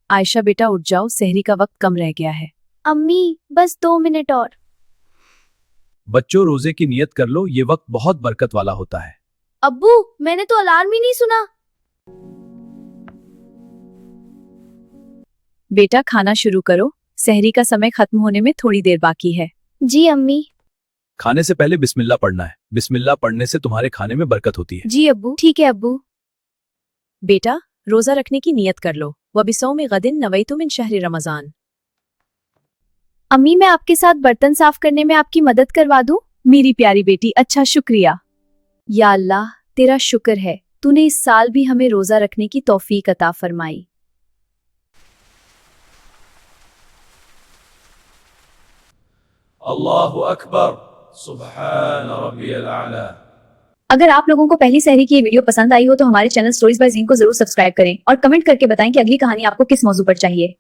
आयशा बेटा उठ जाओ, सहरी का वक्त कम रह गया है। अम्मी बस 2 मिनट और। बच्चों रोजे की नियत कर लो, ये वक्त बहुत बरकत वाला होता है। अब्बू मैंने तो अलार्म ही नहीं सुना। बेटा खाना शुरू करो, सहरी का समय खत्म होने में थोड़ी देर बाकी है। जी अम्मी। खाने से पहले बिस्मिल्लाह पढ़ना है, बिस्मिल्लाह पढ़ने से तुम्हारे खाने में बरकत होती है। जी अब्बू। ठीक है अब्बू। बेटा रोजा रखने की नियत कर लो। वबिसौमि गदिन नवैतु मिन शहरी रमजान। अम्मी मैं आपके साथ बर्तन साफ करने में आपकी मदद करवा दूं? मेरी प्यारी बेटी, अच्छा शुक्रिया। या अल्लाह तेरा शुक्र है, तूने इस साल भी हमें रोजा रखने की तौफीक अता फरमाई। अल्लाहु अकबर, सुब्हान रब्बियल आला। अगर आप लोगों को पहली सहरी की ये वीडियो पसंद आई हो तो हमारे चैनल स्टोरीज बाय ज़ीन को जरूर सब्सक्राइब करें और कमेंट करके बताएं कि अगली कहानी आपको किस मौजू पर चाहिए।